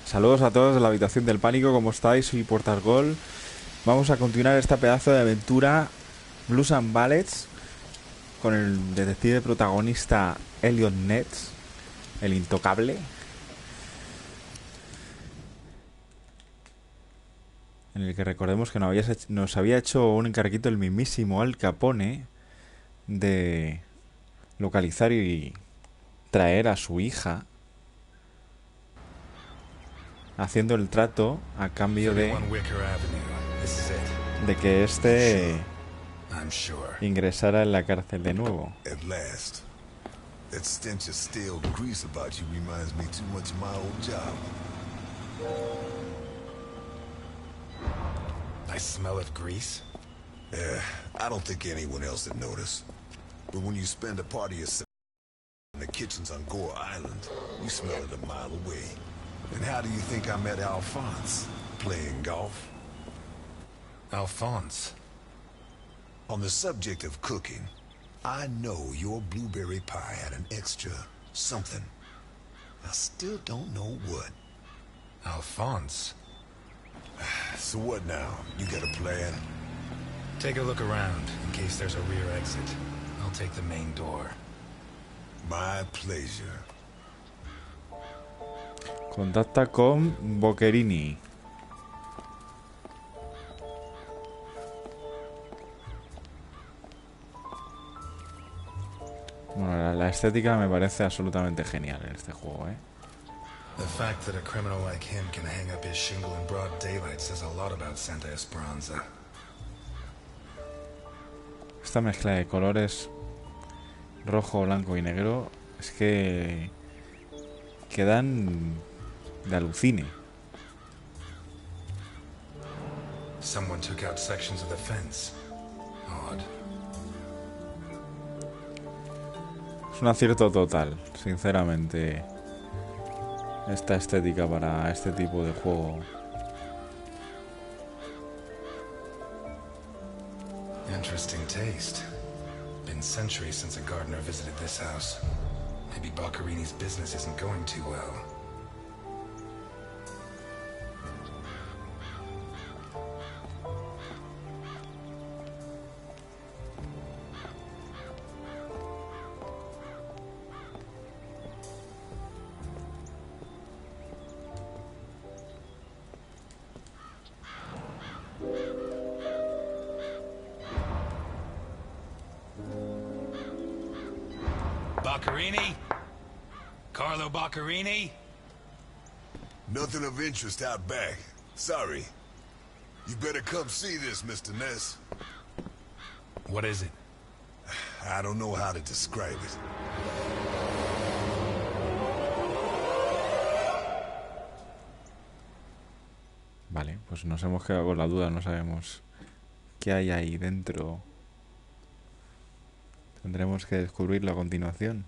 Saludos a todos de la habitación del pánico, ¿cómo estáis? Soy Portasgol. Vamos a continuar esta pedazo de aventura Blues and Ballets con el detective protagonista Elliot Ness, el intocable, en el que recordemos que nos había hecho un encarguito el mismísimo Al Capone de localizar y traer a su hija, haciendo el trato a cambio de que este ingresara en la cárcel de nuevo. That stench of stale grease about you reminds me too much of my old job. I smell of grease? I don't think anyone else would notice. But when you spend a part of yourself in the kitchens on Gore Island, you smell it a mile away. And how do you think I met Alphonse? Playing golf? Alphonse? On the subject of cooking, I know your blueberry pie had an extra something. I still don't know what. Alphonse? So what now? You got a plan? Take a look around, in case there's a rear exit. I'll take the main door. My pleasure. Contacta con Boccherini. Bueno, la estética me parece absolutamente genial en este juego, ¿eh? The fact that a criminal like him can hang up his shingle in broad daylight says a lot about Santa Esperanza. Esta mezcla de colores rojo, blanco y negro es que quedan de alucine. Someone took out sections of the fence. Odd. Es un acierto total, sinceramente, esta estética para este tipo de juego. Interesting taste. Been centuries since a gardener visited this house. Maybe Boccherini's business isn't going too well. Boccherini? Carlo Boccherini? Nothing of interest out back. Sorry. You better come see this, Mr. Ness. What is it? I don't know how to describe it. Vale, pues nos hemos quedado con la duda, no sabemos qué hay ahí dentro. Tendremos que descubrirlo a continuación,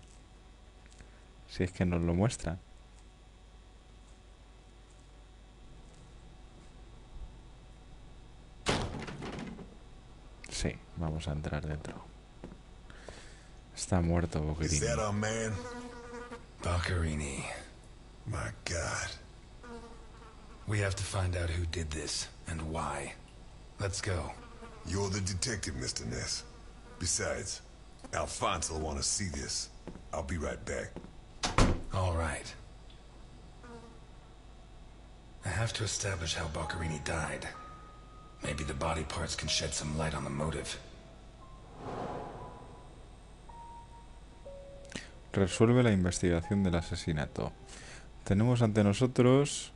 si es que nos lo muestra. Sí, vamos a entrar dentro. Está muerto Boccherini. Is that our man? Boccherini. My God. We have to find out who did this, and why. Let's go. You're the detective, Mr. Ness. Besides, Alphonse will want to see this. I'll be right back. All right. I have to establish how Boccherini died. Maybe the body parts can shed some light on the motive. Resuelve la investigación del asesinato. Tenemos ante nosotros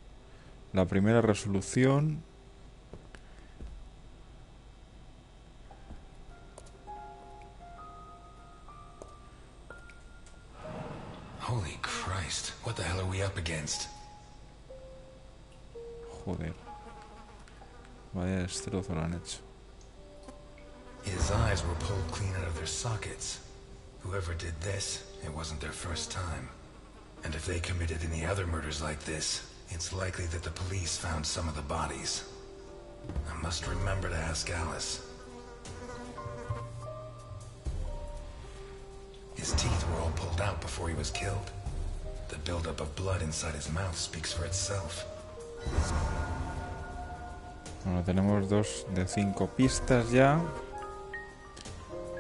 la primera resolución. Holy Christ, what the hell are we up against? Joder. Vaya destrozo lo han hecho. His eyes were pulled clean out of their sockets. Whoever did this, it wasn't their first time. And if they committed any other murders like this, it's likely that the police found some of the bodies. I must remember to ask Alice. His teeth were all pulled out before he was killed. The buildup of blood inside his mouth speaks for itself. Bueno, tenemos 2 de 5 pistas ya.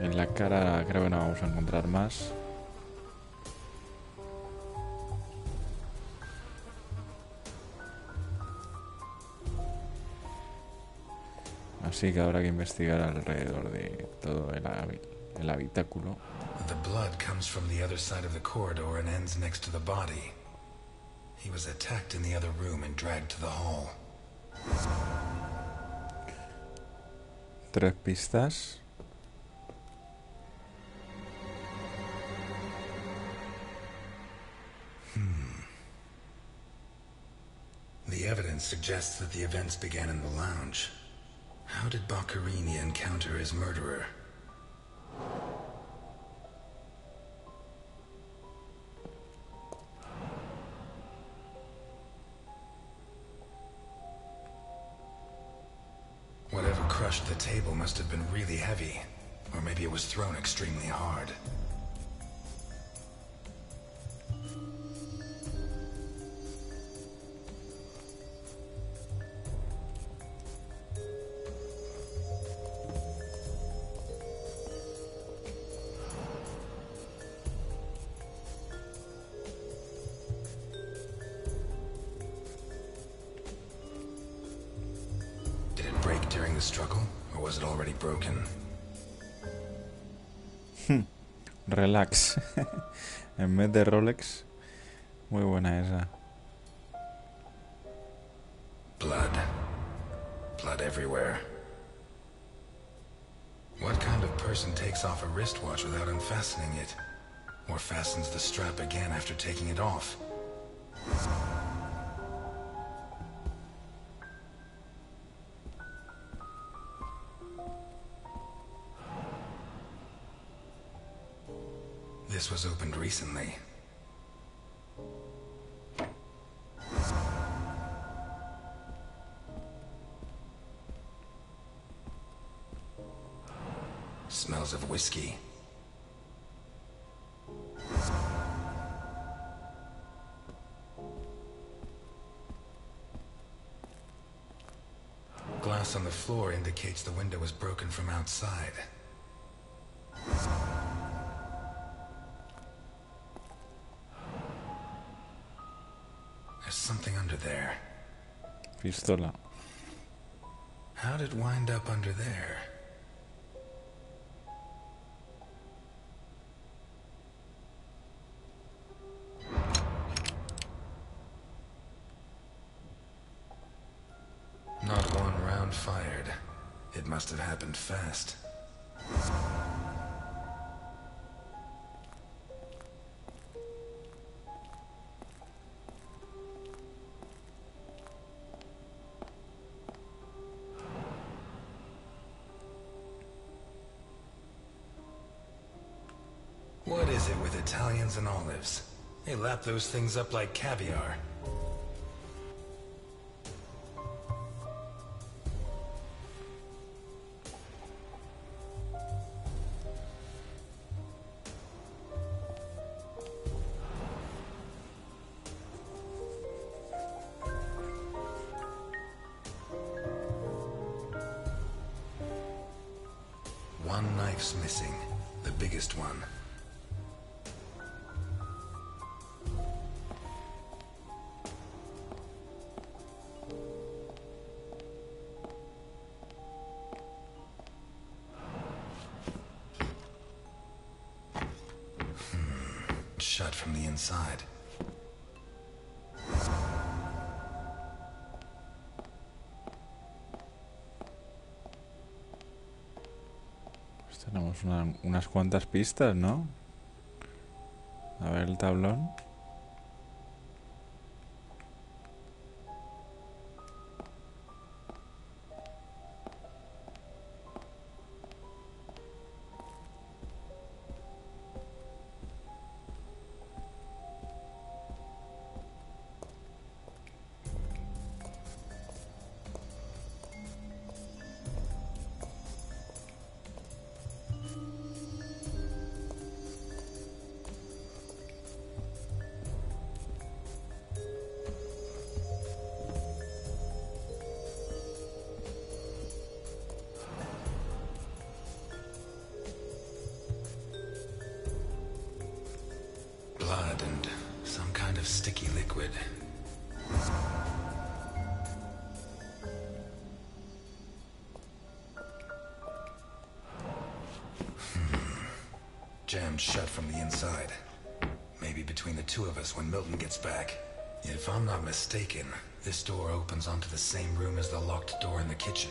En la cara creo que no vamos a encontrar más. Así que habrá que investigar alrededor de todo el habitáculo. The blood comes from the other side of the corridor and ends next to the body. He was attacked in the other room and dragged to the hall. 3 pistas. The evidence suggests that the events began in the lounge. How did Boccherini encounter his murderer? Whatever crushed the table must have been really heavy, or maybe it was thrown extremely hard. Did it break during the struggle, or was it already broken? Relax. En vez de Rolex. Muy buena esa. Blood. Blood everywhere. What kind of person takes off a wristwatch without unfastening it? Or fastens the strap again after taking it off? This was opened recently. Smells of whiskey. Glass on the floor indicates the window was broken from outside. There's something under there. Pistola. How did it wind up under there? Not one round fired. It must have happened fast. What is it with Italians and olives? They lap those things up like caviar. One knife's missing, the biggest one. Shut from the inside. Pues tenemos unas cuantas pistas, ¿no? A ver el tablón. blood and some kind of sticky liquid. Jammed shut from the inside. Maybe between the two of us when Milton gets back. If I'm not mistaken, this door opens onto the same room as the locked door in the kitchen.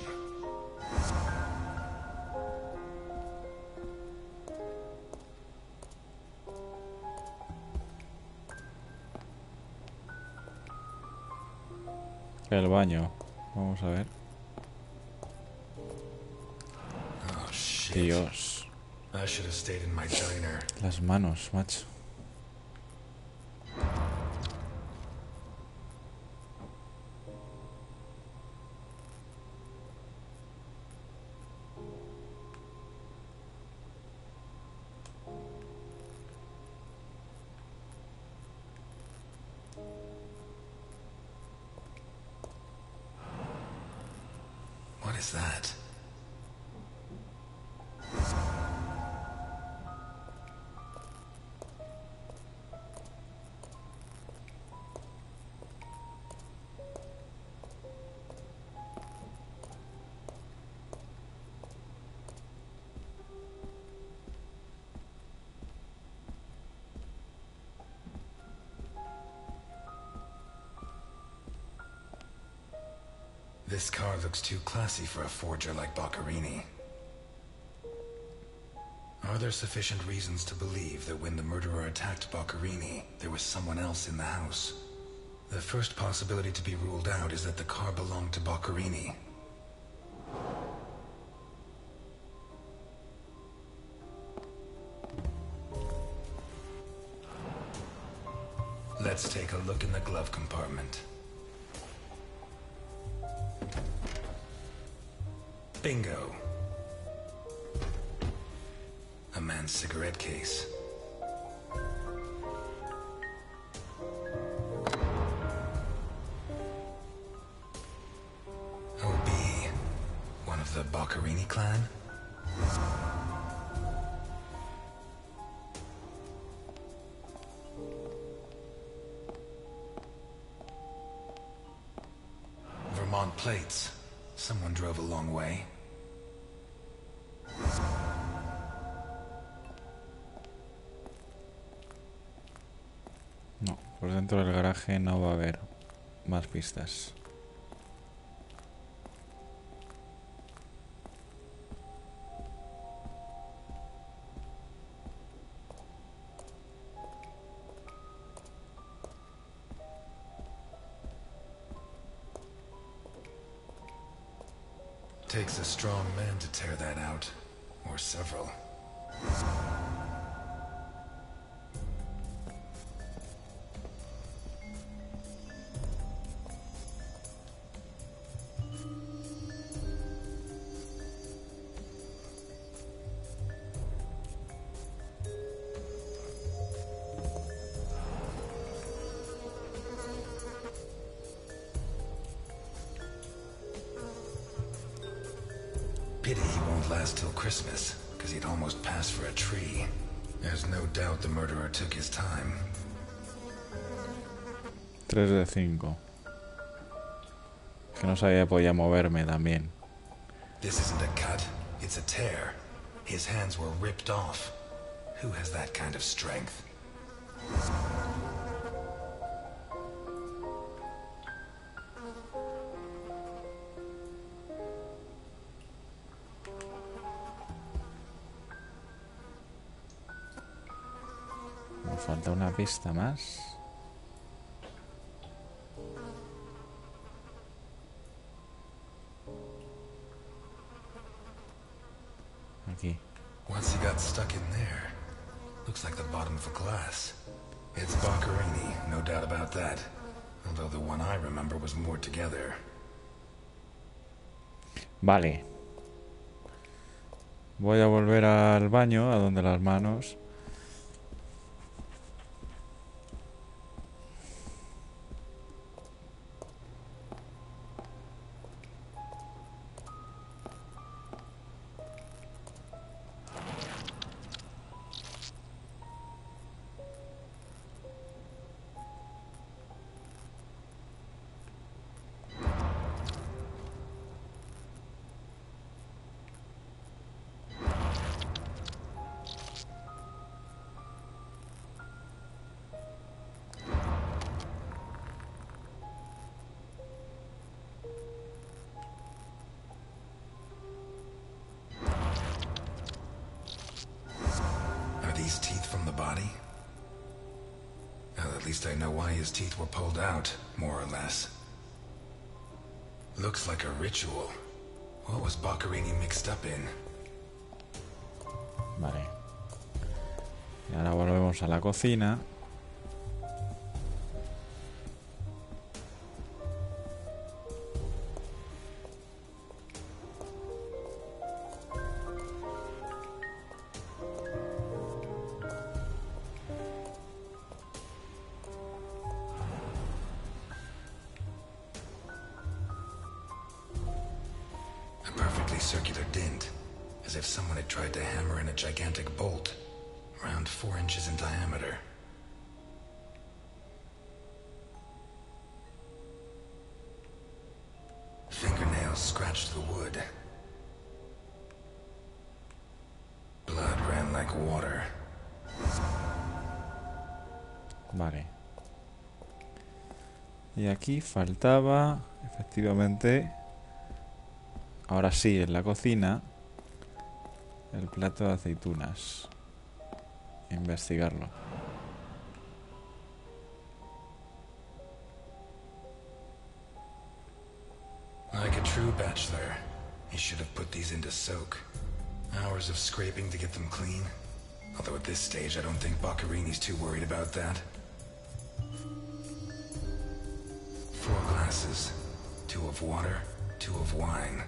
El baño. Vamos a ver. Oh shit. Dios. I should have stayed in my diner. Las manos, macho. What is that? This car looks too classy for a forger like Boccherini. Are there sufficient reasons to believe that when the murderer attacked Boccherini, there was someone else in the house? The first possibility to be ruled out is that the car belonged to Boccherini. Let's take a look in the glove compartment. Bingo. A man's cigarette case. OB. One of the Boccherini clan? Vermont plates. Someone drove a long way. No, por dentro del garaje no va a haber más pistas. Takes a strong man to tear that out. Or several. Pity he won't last till Christmas, because he'd almost pass for a tree. There's no doubt the murderer took his time. 3 de 5. Que no sabía que podía moverme también. This isn't a cut, it's a tear. His hands were ripped off. Who has that kind of strength? Me falta una pista más. Aquí. Once he got stuck in there, looks like the bottom of a glass. It's Boccherini, no doubt about that. Although the one I remember was more together. Vale. Voy a volver al baño, a donde las manos. At least I know why his teeth were pulled out, more or less. Looks like a ritual. What was Boccherini mixed up in? Vale. Y ahora volvemos a la cocina. A perfectly circular dent, as if someone had tried to hammer in a gigantic bolt, around 4 inches in diameter. Fingernails scratched the wood. Blood ran like water. Vale. Y aquí faltaba, efectivamente, ahora sí, en la cocina, el plato de aceitunas. Investigarlo. Like a true bachelor, he should have put these into soak. Hours of scraping to get them clean. Although at this stage, I don't think Boccherini's too worried about that. 4 glasses. 2 of water, 2 of wine.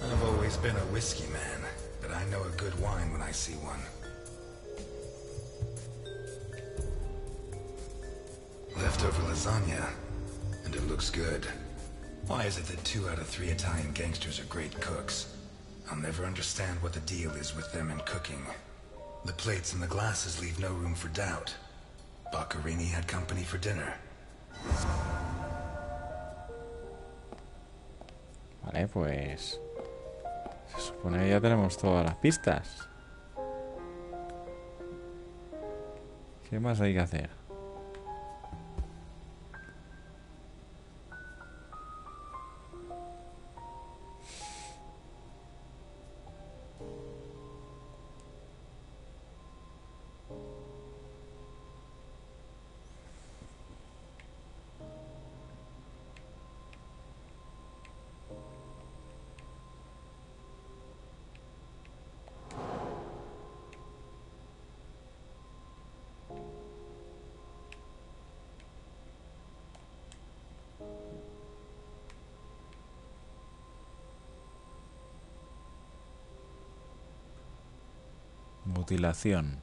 I've always been a whiskey man, but I know a good wine when I see one. Leftover lasagna, and it looks good. Why is it that 2 out of 3 Italian gangsters are great cooks? I'll never understand what the deal is with them and cooking. The plates and the glasses leave no room for doubt. Boccherini had company for dinner. Vale, pues... se supone que ya tenemos todas las pistas. ¿Qué más hay que hacer? Mutilación.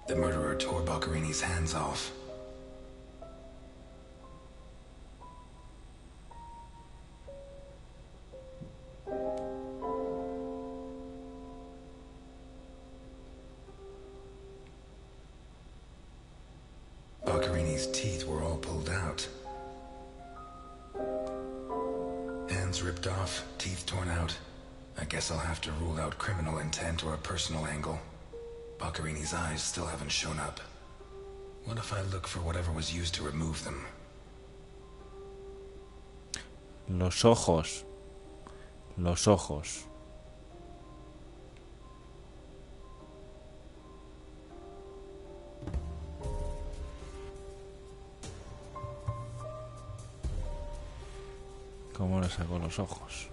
The murderer tore Boccherini's hands off. Boccherini's teeth were all pulled out. Hands ripped off, teeth torn out. I guess I'll have to rule out criminal intent or a personal angle. Boccherini's eyes still haven't shown up. What if I look for whatever was used to remove them? Los ojos. Los ojos. ¿Cómo le sacó los ojos?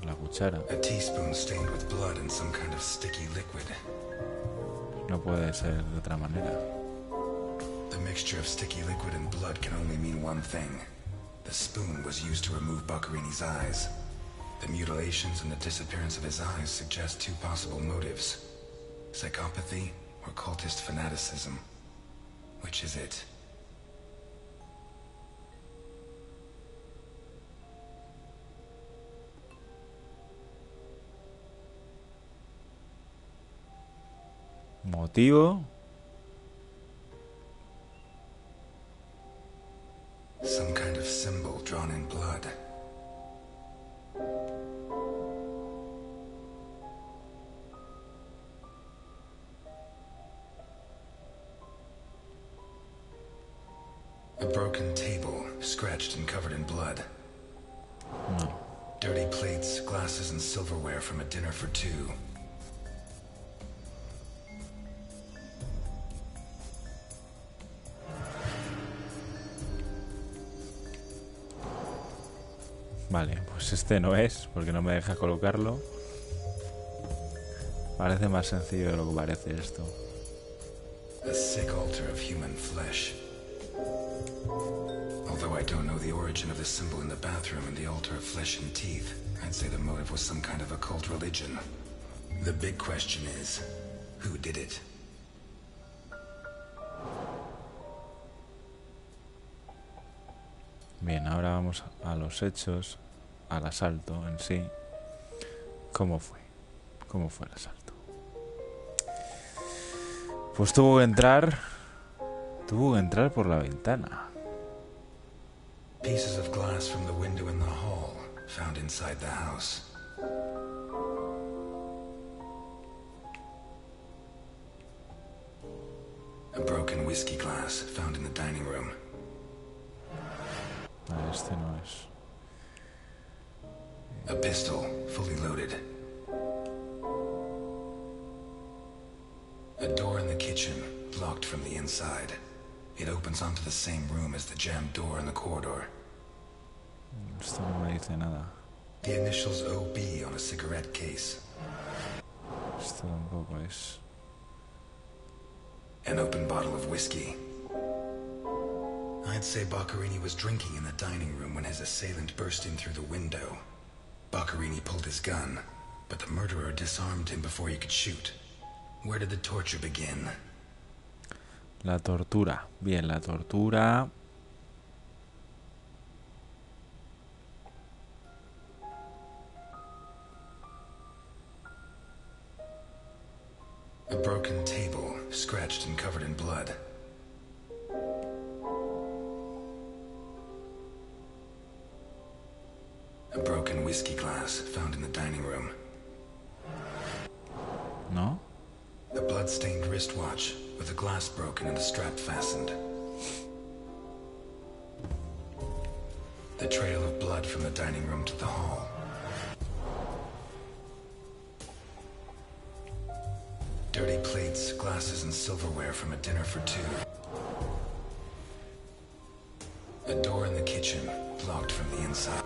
La cuchara. A teaspoon stained with blood and some kind of sticky liquid. No puede ser de otra manera. The mixture of sticky liquid and blood can only mean one thing. The spoon was used to remove Boccherini's eyes. The mutilations and the disappearance of his eyes suggest 2 possible motives. Psychopathy or cultist fanaticism. Which is it? ¿Motivo? Some kind of symbol drawn in blood. A broken table, scratched and covered in blood. plates, glasses, and silverware from a dinner for two. Vale, pues este no es, porque no me deja colocarlo. Parece más sencillo de lo que parece esto. A sick altar of human flesh. Although I don't know the origin of the symbol in the bathroom and the altar of flesh and teeth, I'd say the motive was some kind of occult religion. The big question is, who did it? Bien, ahora vamos a los hechos, al asalto en sí. ¿Cómo fue? ¿Cómo fue el asalto? Pues tuvo que entrar por la ventana. Pieces of glass from the window in the hall, found inside the house. A broken whiskey glass, found in the dining room. Ah, este no es. A pistol, fully loaded. A door in the kitchen, locked from the inside. It opens onto the same room as the jammed door in the corridor. Esto no me dice nada. The initials OB on a cigarette case. Esto tampoco es. An open bottle of whiskey. I'd say Boccherini was drinking in the dining room when his assailant burst in through the window. Boccherini pulled his gun, but the murderer disarmed him before he could shoot. Where did the torture begin? La tortura. Bien, la tortura. A broken table, scratched and covered in blood. A broken whiskey glass found in the dining room. ¿No? A blood-stained wristwatch with the glass broken and the strap fastened. The trail of blood from the dining room to the hall. Dirty plates, glasses, and silverware from a dinner for two. A door in the kitchen, locked from the inside.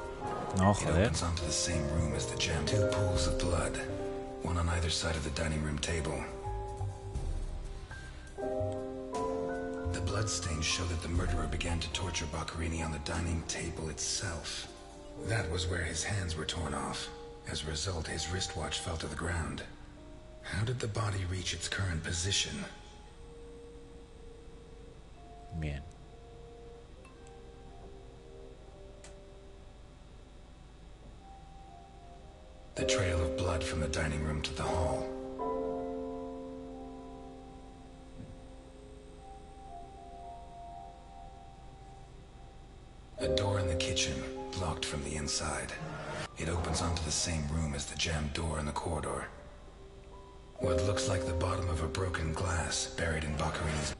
No, It joder. opens onto the same room as the jam. Two pools of blood, one on either side of the dining room table. The bloodstains show that the murderer began to torture Boccherini on the dining table itself. That was where his hands were torn off. As a result, his wristwatch fell to the ground. How did the body reach its current position? Bien. The trail of blood from the dining room to the hall. A door in the kitchen, locked from the inside. It opens onto the same room as the jammed door in the corridor. What looks like the bottom of a broken glass buried in Boccherini's.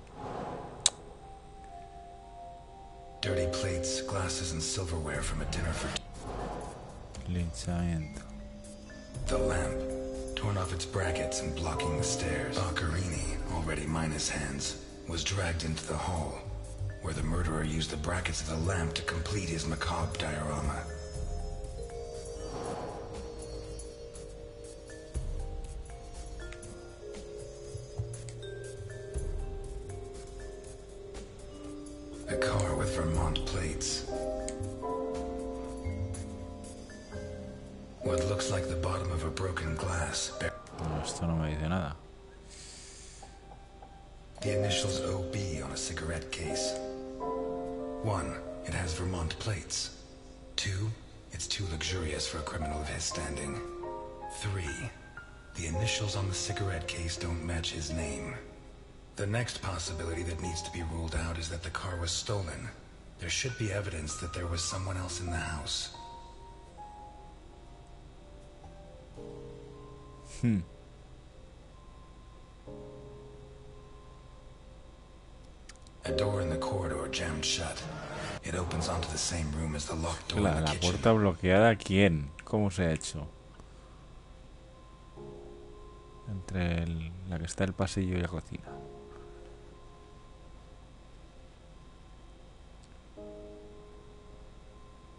Dirty plates, glasses, and silverware from a dinner for Linchamiento. the lamp, torn off its brackets and blocking the stairs. Boccherini, already minus hands, was dragged into the hall, where the murderer used the brackets of the lamp to complete his macabre diorama. A car with Vermont plates. What looks like the bottom of a broken glass. No, esto no me dice nada. The initials OB on a cigarette case. 1. It has Vermont plates. 2. It's too luxurious for a criminal of his standing. 3. The initials on the cigarette case don't match his name. The next possibility that needs to be ruled out is that the car was stolen. There should be evidence that there was someone else in the house. A door in the corridor jammed shut. It opens onto the same room as the locked door in La the kitchen. puerta bloqueada, ¿quién? ¿Cómo se ha hecho? Entre la que está el pasillo y la cocina.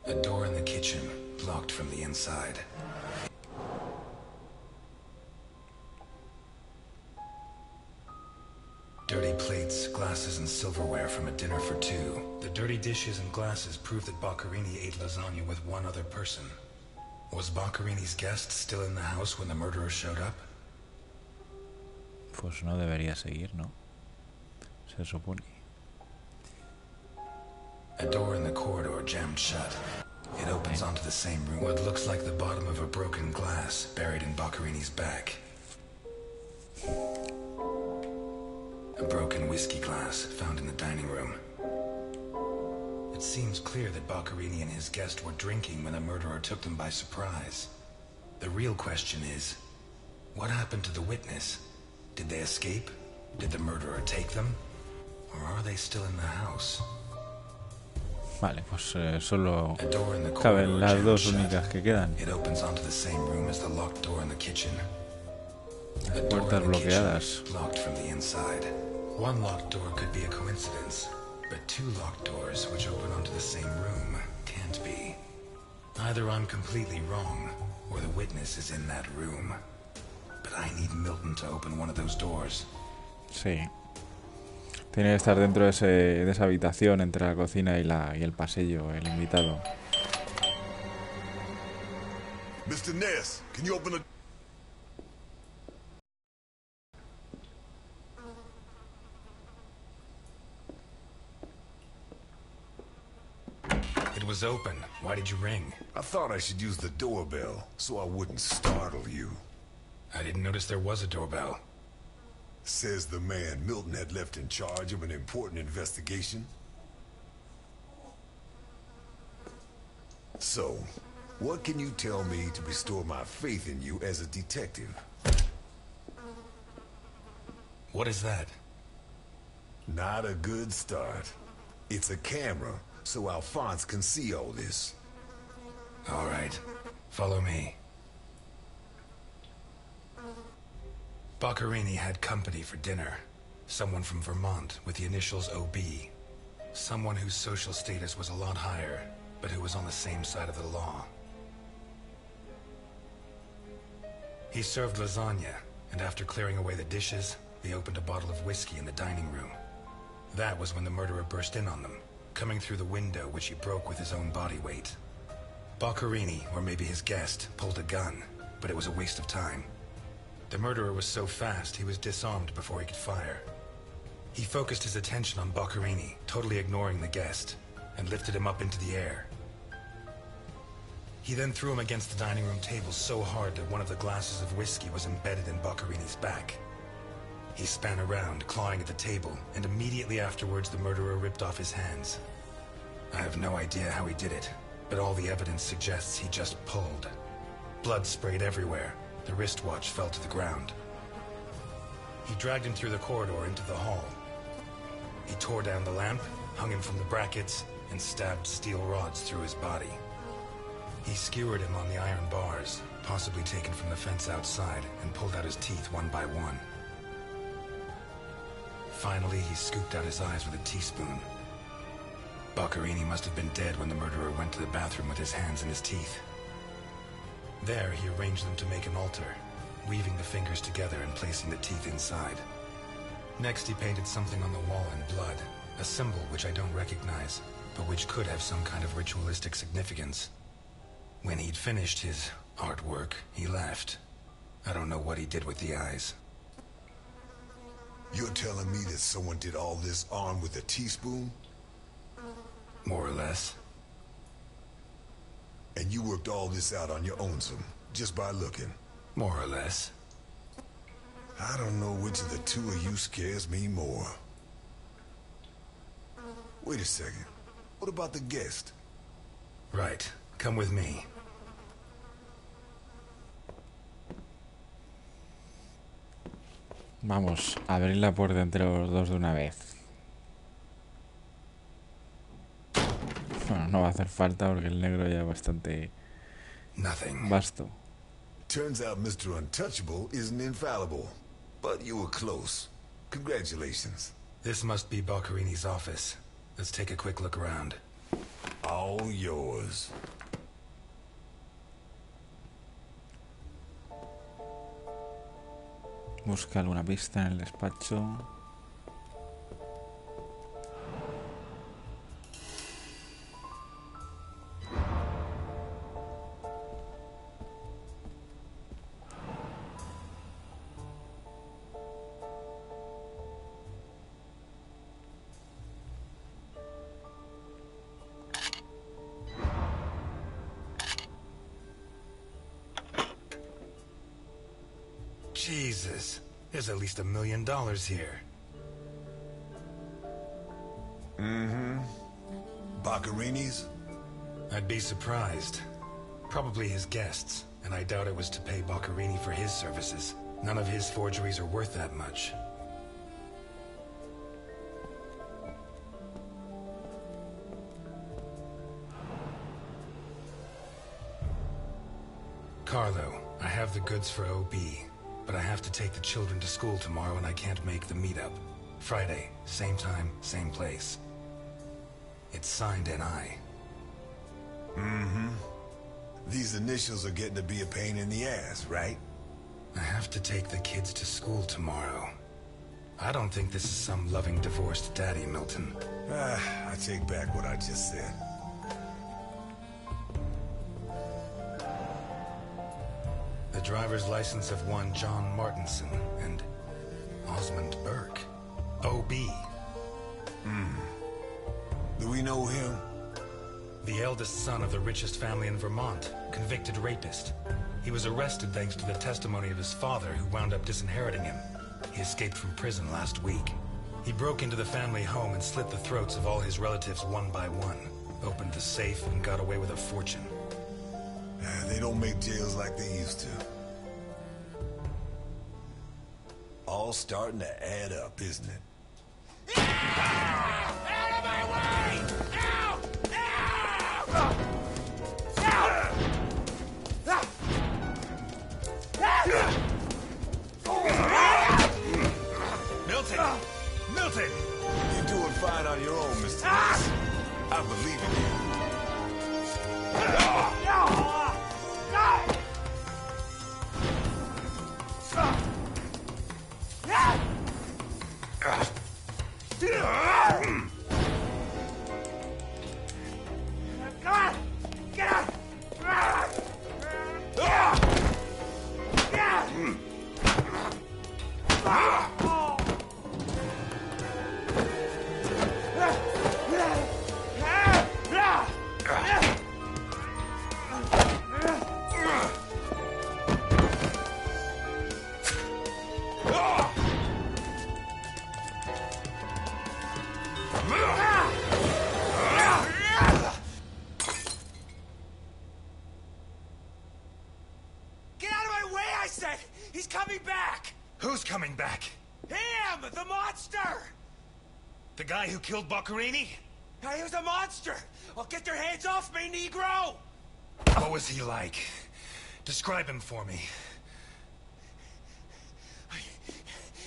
A door in the kitchen, blocked from the inside. Dirty plates, glasses, and silverware from a dinner for two. The dirty dishes and glasses prove that Boccherini ate lasagna with one other person. Was Boccherini's guest still in the house when the murderer showed up? Pues no debería seguir, ¿no? Se supone. A door in the corridor jammed shut. It opens onto the same room. What looks like the bottom of a broken glass buried in Boccherini's back. A broken whiskey glass found in the dining room. It seems clear that Boccherini and his guest were drinking when the murderer took them by surprise. The real question is, what happened to the witness? Did they escape? Did the murderer take them? Or are they still in the house? Vale, pues solo caben las dos únicas que quedan. It opens onto the same room as the locked door in the kitchen. Las puertas bloqueadas. Locked from the inside. One locked door could be a coincidence, but two locked doors which open onto the same room can't be. Either I'm completely wrong, or the witness is in that room. But I need Milton to open one of those doors. Sí. Tiene que estar dentro de esa habitación entre la cocina y el pasillo, el invitado. Mr. Ness, can you open the... It was open. Why did you ring? I thought I should use the doorbell so I wouldn't startle you. I didn't notice there was a doorbell. Says the man Milton had left in charge of an important investigation. So, what can you tell me to restore my faith in you as a detective? What is that? Not a good start. It's a camera, so Alphonse can see all this. All right. Follow me. Boccherini had company for dinner. Someone from Vermont with the initials OB. Someone whose social status was a lot higher, but who was on the same side of the law. He served lasagna, and after clearing away the dishes, they opened a bottle of whiskey in the dining room. That was when the murderer burst in on them, coming through the window which he broke with his own body weight. Boccherini, or maybe his guest, pulled a gun, but it was a waste of time. The murderer was so fast, he was disarmed before he could fire. He focused his attention on Boccherini, totally ignoring the guest, and lifted him up into the air. He then threw him against the dining room table so hard that one of the glasses of whiskey was embedded in Boccherini's back. He span around, clawing at the table, and immediately afterwards the murderer ripped off his hands. I have no idea how he did it, but all the evidence suggests he just pulled. Blood sprayed everywhere. The wristwatch fell to the ground. He dragged him through the corridor into the hall. He tore down the lamp, hung him from the brackets, and stabbed steel rods through his body. He skewered him on the iron bars, possibly taken from the fence outside, and pulled out his teeth one by one. Finally, he scooped out his eyes with a teaspoon. Boccherini must have been dead when the murderer went to the bathroom with his hands in his teeth. There, he arranged them to make an altar, weaving the fingers together and placing the teeth inside. Next, he painted something on the wall in blood, a symbol which I don't recognize, but which could have some kind of ritualistic significance. When he'd finished his artwork, he left. I don't know what he did with the eyes. You're telling me that someone did all this armed with a teaspoon? More or less. And you worked all this out on your own, just by looking? More or less. I don't know which of the two of you scares me more. Wait a second. What about the guest? Right. Come with me. Vamos a abrir la puerta entre los dos de una vez. Bueno, no va a hacer falta porque el negro ya es bastante Nothing. Basto. Turns out Mr. Untouchable isn't infallible. But you were close. Congratulations. This must be Boccarini's office. Let's take a quick look around. All yours. Busca alguna pista en el despacho. Jesus, there's at least $1 million here. Boccarini's? I'd be surprised. Probably his guests, and I doubt it was to pay Boccarini for his services. None of his forgeries are worth that much. Carlo, I have the goods for OB, but I have to take the children to school tomorrow and I can't make the meetup. Friday, same time, same place. It's signed NI. These initials are getting to be a pain in the ass, right? I have to take the kids to school tomorrow. I don't think this is some loving divorced daddy, Milton. I take back what I just said. The driver's license of one John Martinson and Osmond Burke. OB. Do we know him? The eldest son of the richest family in Vermont, convicted rapist. He was arrested thanks to the testimony of his father, who wound up disinheriting him. He escaped from prison last week. He broke into the family home and slit the throats of all his relatives one by one, opened the safe and got away with a fortune. They don't make jails like they used to. All starting to add up, isn't it? Out of my way! Ow! Ow! Milton! Milton! You're doing fine on your own, Mr. Lewis. I believe in you. Get out! He's coming back! Who's coming back? Him! The monster! The guy who killed Boccarini? He was a monster! Oh, get your hands off me, Negro! What was he like? Describe him for me.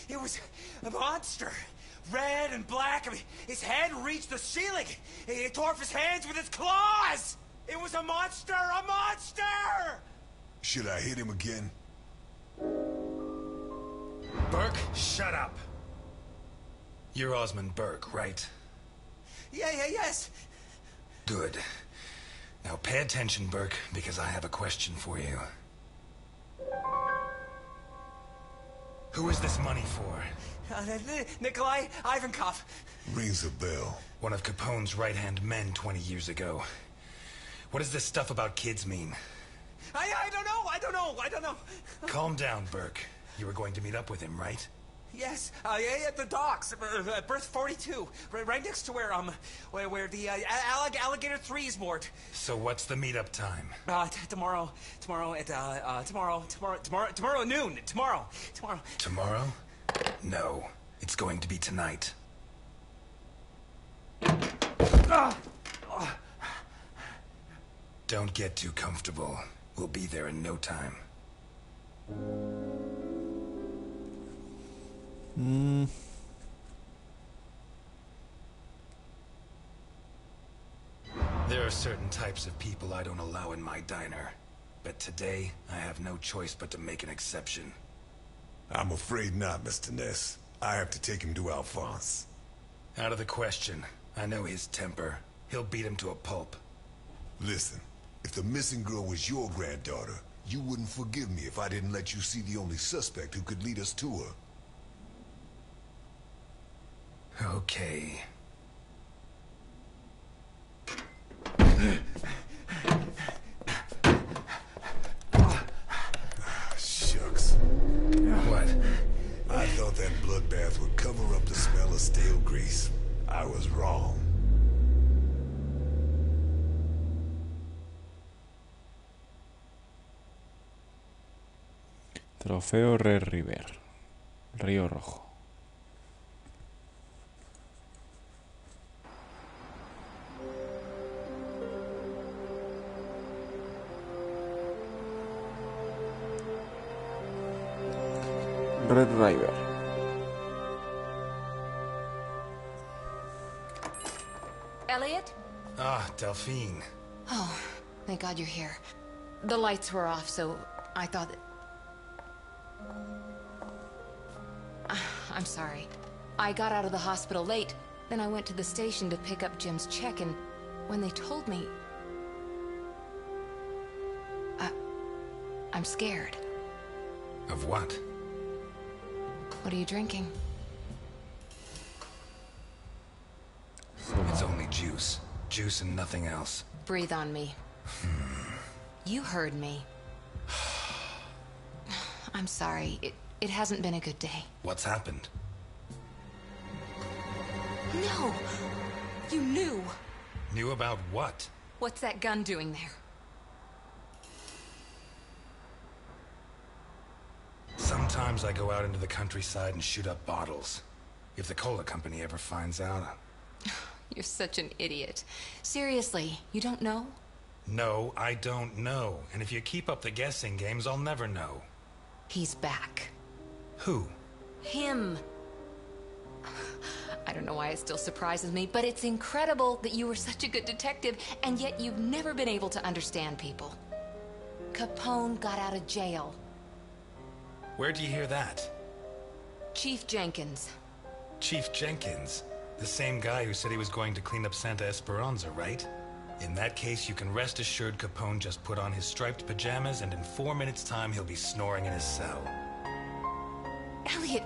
It was a monster. Red and black. I mean, his head reached the ceiling. He tore off his hands with his claws! It was a monster! A monster! Should I hit him again? Burke, shut up. You're Osmond Burke, right? Yes. Good. Now pay attention, Burke, because I have a question for you. Who is this money for? Nikolai Ivankov. Rings a bell. One of Capone's right-hand men 20 years ago. What does this stuff about kids mean? I don't know. Calm down, Burke. You were going to meet up with him, right? Yes, at the docks, berth 42, right next to where the Alligator 3 is moored. So what's the meetup time? Tomorrow at noon. Tomorrow. Tomorrow? No, it's going to be tonight. Don't get too comfortable. We'll be there in no time. There are certain types of people I don't allow in my diner. But today, I have no choice but to make an exception. I'm afraid not, Mr. Ness. I have to take him to Alphonse. Out of the question. I know his temper. He'll beat him to a pulp. Listen, if the missing girl was your granddaughter, you wouldn't forgive me if I didn't let you see the only suspect who could lead us to her. Okay. Shucks. What? I thought that bloodbath would cover up the smell of stale grease. I was wrong. Trofeo Red River. Río Rojo. Red River. Elliot? Ah, Delphine. Oh, thank God you're here. The lights were off, so I thought that... I'm sorry. I got out of the hospital late, then I went to the station to pick up Jim's check, and when they told me... I'm scared. Of what? What are you drinking? It's only juice. Juice and nothing else. Breathe on me. You heard me. I'm sorry. It hasn't been a good day. What's happened? No! You knew! Knew about what? What's that gun doing there? Sometimes I go out into the countryside and shoot up bottles. If the cola company ever finds out... You're such an idiot. Seriously, you don't know? No, I don't know. And if you keep up the guessing games, I'll never know. He's back. Who? Him. I don't know why it still surprises me, but it's incredible that you were such a good detective, and yet you've never been able to understand people. Capone got out of jail. Where'd you hear that? Chief Jenkins. Chief Jenkins? The same guy who said he was going to clean up Santa Esperanza, right? In that case, you can rest assured Capone just put on his striped pajamas, and in 4 minutes' time, he'll be snoring in his cell. Elliot,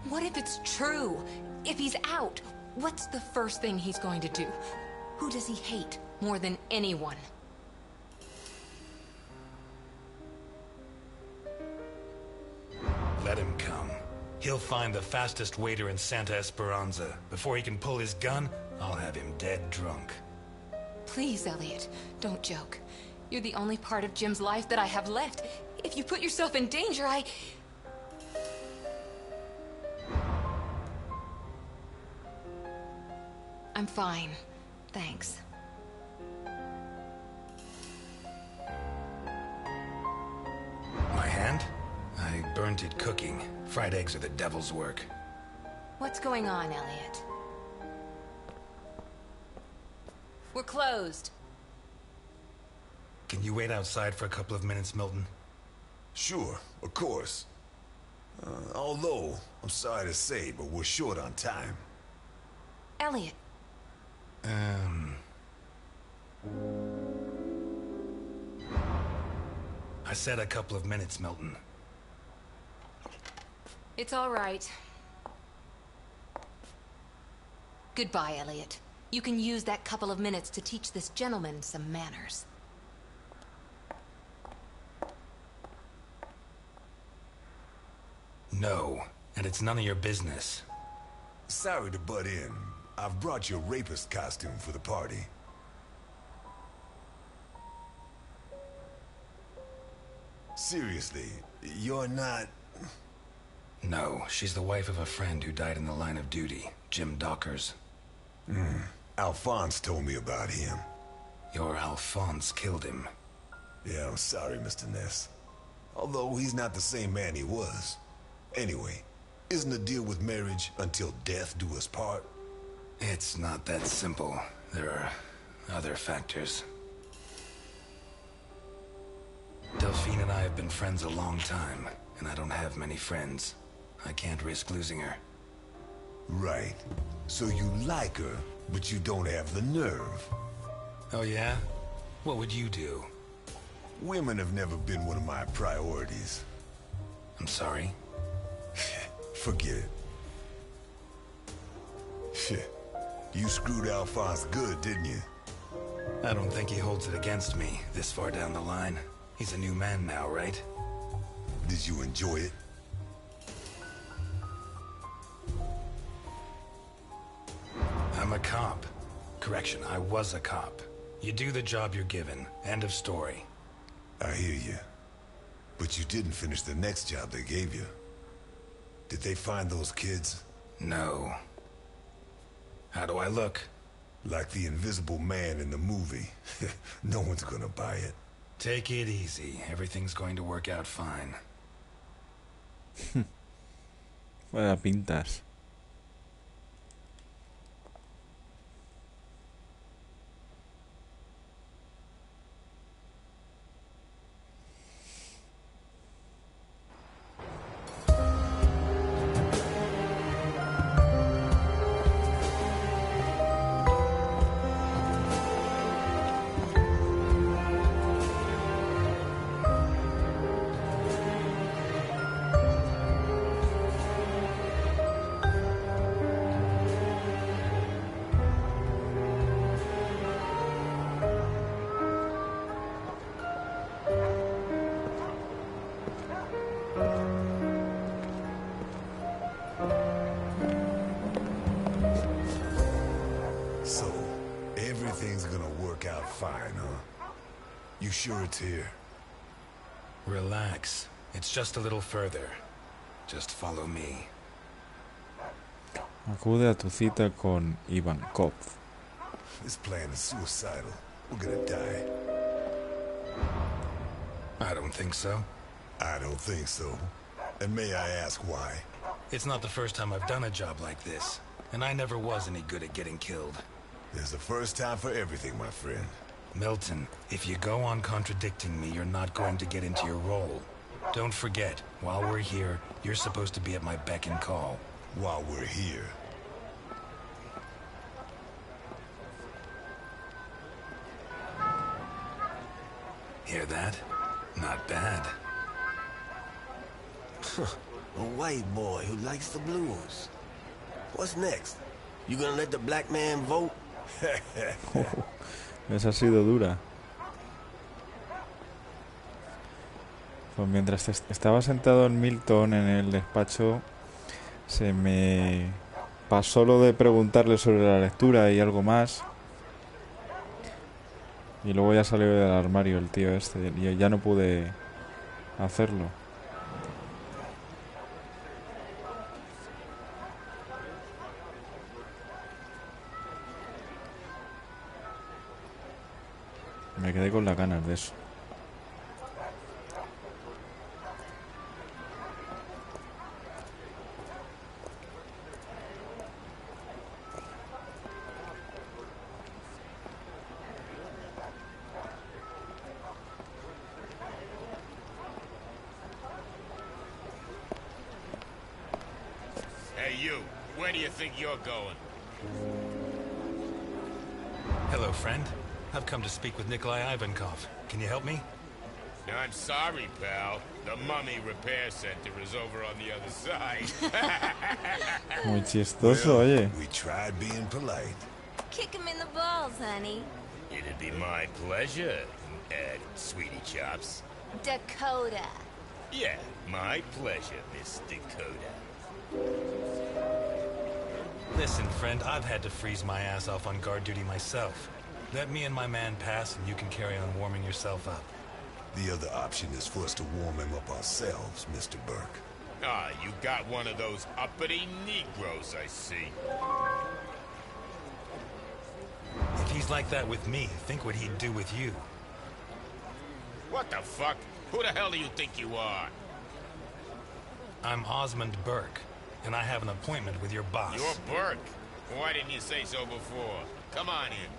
what if it's true? If he's out, what's the first thing he's going to do? Who does he hate more than anyone? Let him come. He'll find the fastest waiter in Santa Esperanza. Before he can pull his gun, I'll have him dead drunk. Please, Elliot, don't joke. You're the only part of Jim's life that I have left. If you put yourself in danger, I'm fine. Thanks. My hand? I burnt it cooking. Fried eggs are the devil's work. What's going on, Elliot? We're closed. Can you wait outside for a couple of minutes, Milton? Sure, of course. Although, I'm sorry to say, but we're short on time. Elliot. I said a couple of minutes, Milton. It's all right. Goodbye, Elliot. You can use that couple of minutes to teach this gentleman some manners. No, and it's none of your business. Sorry to butt in. I've brought your rapist costume for the party. Seriously, you're not... No, she's the wife of a friend who died in the line of duty, Jim Dockers. Alphonse told me about him. Your Alphonse killed him. Yeah, I'm sorry, Mr. Ness. Although he's not the same man he was. Anyway, isn't the deal with marriage until death do us part? It's not that simple. There are other factors. Delphine and I have been friends a long time, and I don't have many friends. I can't risk losing her. Right. So you like her, but you don't have the nerve. Oh yeah? What would you do? Women have never been one of my priorities. I'm sorry. Forget it. Shit. You screwed Alphonse good, didn't you? I don't think he holds it against me this far down the line. He's a new man now, right? Did you enjoy it? I'm a cop. Correction, I was a cop. You do the job you're given. End of story. I hear you. But you didn't finish the next job they gave you. Did they find those kids? No. How do I look? Like the invisible man in the movie. No one's gonna buy it. Take it easy. Everything's going to work out fine. Vaya pintas. So, everything's gonna work out fine, huh? You sure it's here? Relax. It's just a little further. Just follow me. Acude a tu cita con Ivankov. This plan is suicidal. We're gonna die. I don't think so. I don't think so. And may I ask why? It's not the first time I've done a job like this. And I never was any good at getting killed. There's a first time for everything, my friend. Milton, if you go on contradicting me, you're not going to get into your role. Don't forget, while we're here, you're supposed to be at my beck and call. While we're here. Hear that? Not bad. A white boy who likes the blues. What's next? You gonna let the black man vote? Esa ha sido dura. Pues mientras estaba sentado en Milton en el despacho, se me pasó lo de preguntarle sobre la lectura y algo más. Y luego ya salió del armario el tío este y ya no pude hacerlo. Me quedé con las ganas de eso. Hey, you. Where do you think you're going? Hello, friend. I've come to speak with Nikolai Ivankov. Can you help me? I'm sorry, pal. The Mummy Repair Center is over on the other side. Muy chistoso, oye. We tried being polite. Kick him in the balls, honey. It'd be my pleasure, Sweetie Chops. Dakota. Yeah, my pleasure, Miss Dakota. Listen, friend, I've had to freeze my ass off on guard duty myself. Let me and my man pass, and you can carry on warming yourself up. The other option is for us to warm him up ourselves, Mr. Burke. Ah, you got one of those uppity Negroes, I see. If he's like that with me, think what he'd do with you. What the fuck? Who the hell do you think you are? I'm Osmond Burke, and I have an appointment with your boss. You're Burke. Why didn't you say so before? Come on in.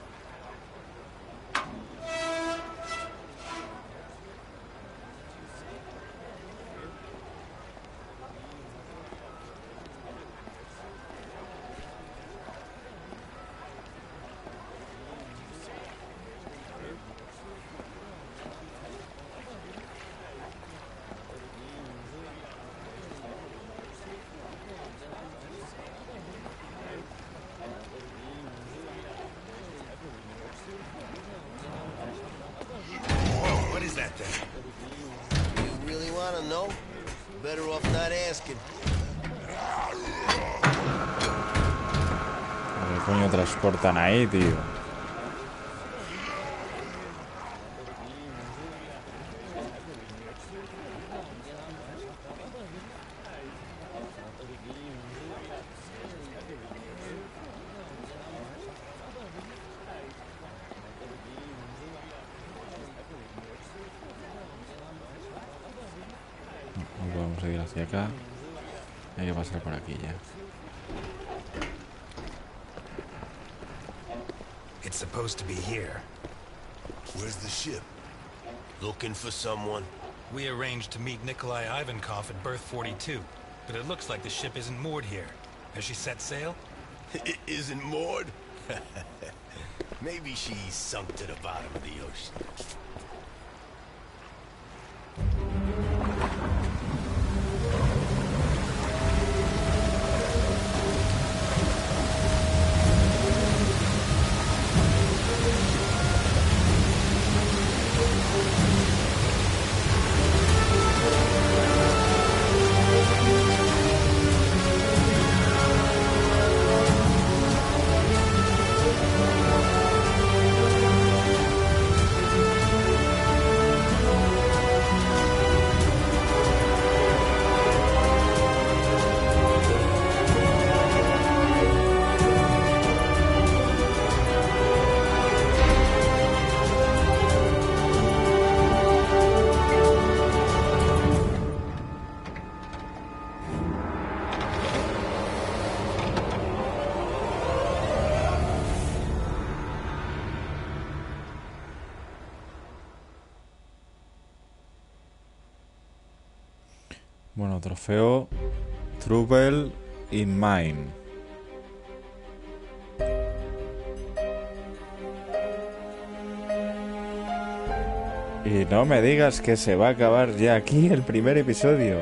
What is that thing? You really want to know? Better off not asking. ¿Qué coño transportan ahí, tío? No podemos seguir hacia acá. Hay que pasar por aquí ya. It's supposed to be here. Where's the ship? Looking for someone? We arranged to meet Nikolai Ivankov at berth 42, but it looks like the ship isn't moored here. Has she set sail? It isn't moored? Maybe she's sunk to the bottom of the ocean. Bueno, trofeo Trouble in Mine. Y no me digas que se va a acabar ya aquí el primer episodio.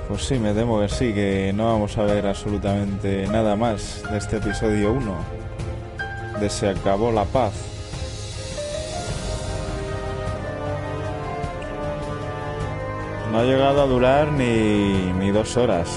Pues sí, me temo que sí, que no vamos a ver absolutamente nada más de este episodio 1 de Se acabó la paz. No ha llegado a durar ni 2 horas.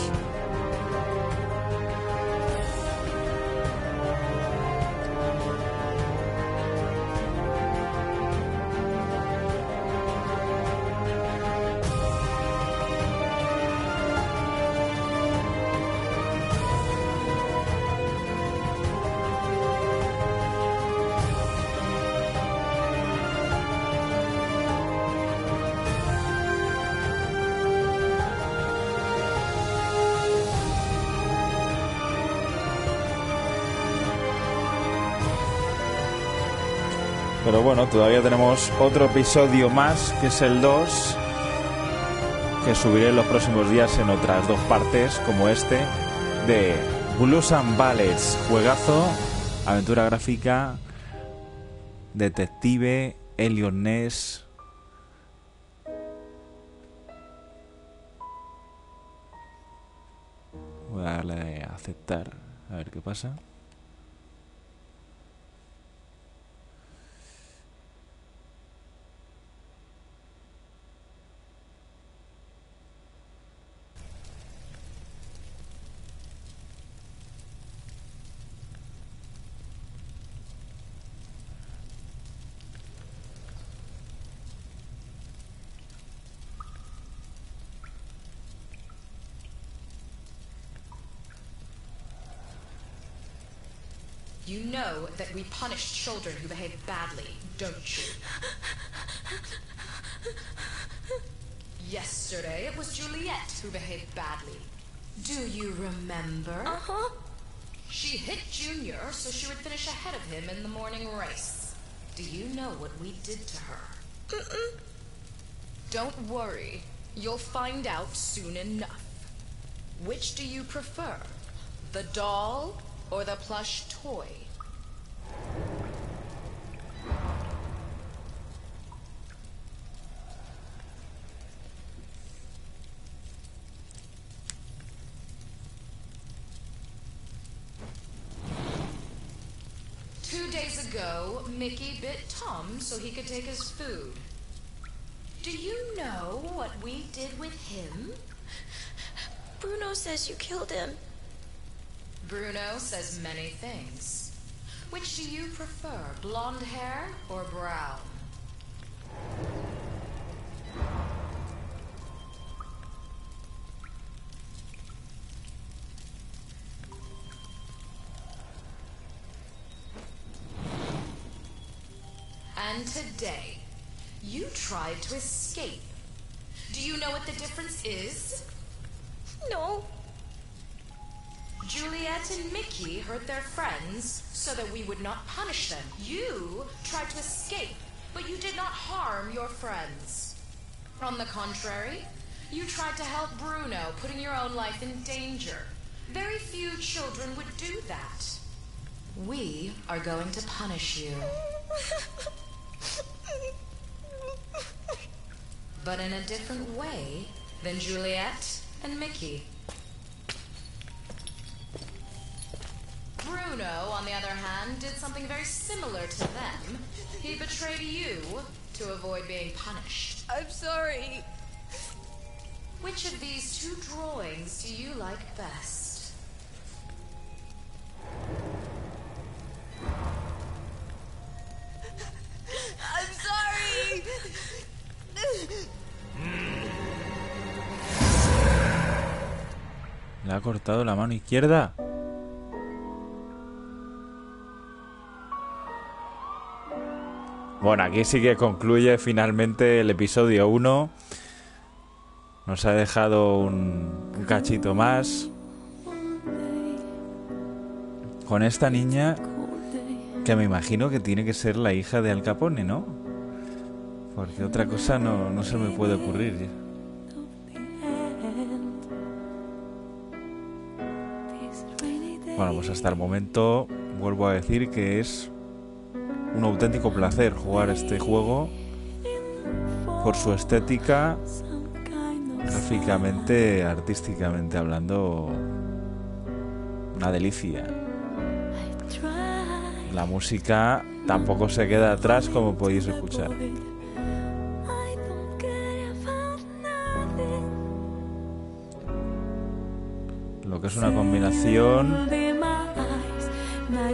Pero bueno, todavía tenemos otro episodio más, que es el 2, que subiré en los próximos días en otras 2 partes, como este, de Blues and Ballets, juegazo, aventura gráfica, detective, Elliot Ness. Voy a darle a aceptar, a ver qué pasa. You know that we punish children who behave badly, don't you? Yesterday, it was Juliet who behaved badly. Do you remember? Uh-huh. She hit Junior so she would finish ahead of him in the morning race. Do you know what we did to her? Mm-mm. Don't worry. You'll find out soon enough. Which do you prefer? The doll or the plush toy? Ago, Mickey bit Tom so he could take his food. Do you know what we did with him? Bruno says you killed him. Bruno says many things. Which do you prefer, blonde hair or brown? And today, you tried to escape. Do you know what the difference is? No. Juliet and Mickey hurt their friends so that we would not punish them. You tried to escape, but you did not harm your friends. On the contrary, you tried to help Bruno, putting your own life in danger. Very few children would do that. We are going to punish you. But in a different way than Juliet and Mickey. Bruno, on the other hand, did something very similar to them. He betrayed you to avoid being punished. I'm sorry. Which of these two drawings do you like best? I'm sorry. Le ha cortado la mano izquierda. Bueno, aquí sí que concluye finalmente el episodio 1. Nos ha dejado un cachito más con esta niña que me imagino que tiene que ser la hija de Al Capone, ¿no? Porque otra cosa no se me puede ocurrir. Bueno, pues hasta el momento vuelvo a decir que es un auténtico placer jugar este juego por su estética, gráficamente, artísticamente hablando, una delicia. La música tampoco se queda atrás, como podéis escuchar. Lo que es una combinación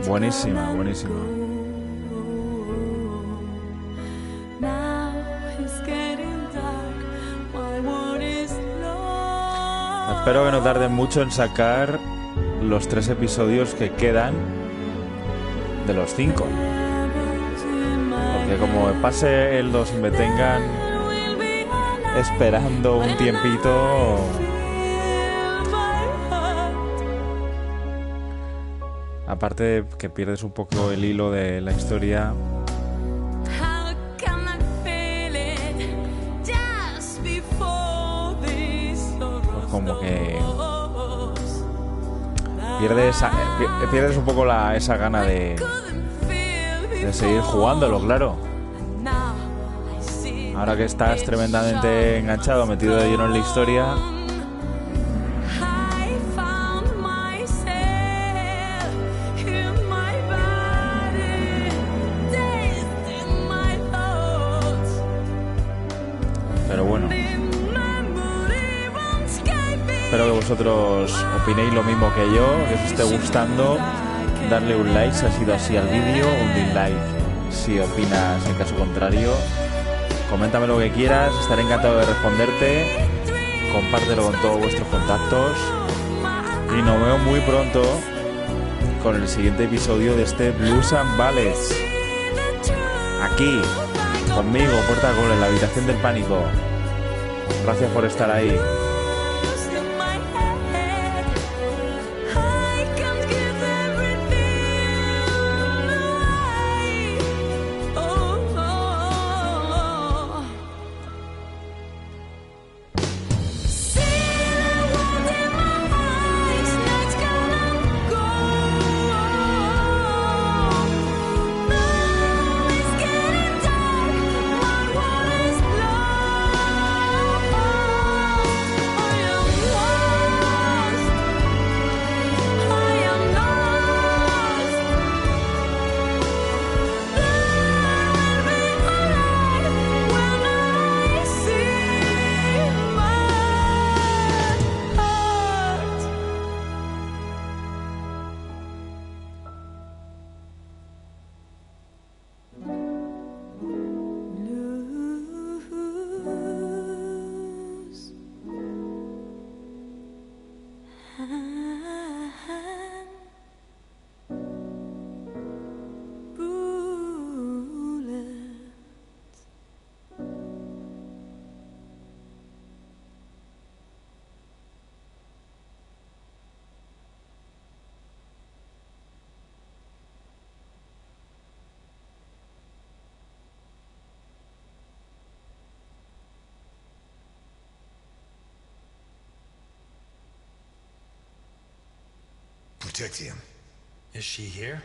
buenísima, buenísima. Espero que no tarden mucho en sacar los 3 episodios que quedan de los 5. Porque como pase el 2 y me tengan esperando un tiempito, aparte de que pierdes un poco el hilo de la historia, pues como que pierdes un poco esa gana de seguir jugándolo, claro. Ahora que estás tremendamente enganchado, metido de lleno en la historia, pero bueno, espero que vosotros opinéis lo mismo que yo, que os esté gustando. Darle un like si ha sido así al vídeo, un dislike si opinas en caso contrario. Coméntame lo que quieras, estaré encantado de responderte. Compártelo con todos vuestros contactos y nos vemos muy pronto con el siguiente episodio de este Blues and Ballads. Aquí, conmigo, Porta Gol, en la habitación del pánico. Gracias por estar ahí. Protect him. Is she here?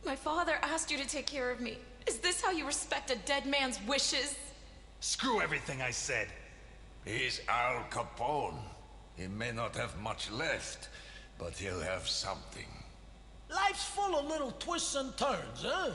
My father asked you to take care of me. Is this how you respect a dead man's wishes? Screw everything I said. He's Al Capone. He may not have much left, but he'll have something. Life's full of little twists and turns, huh?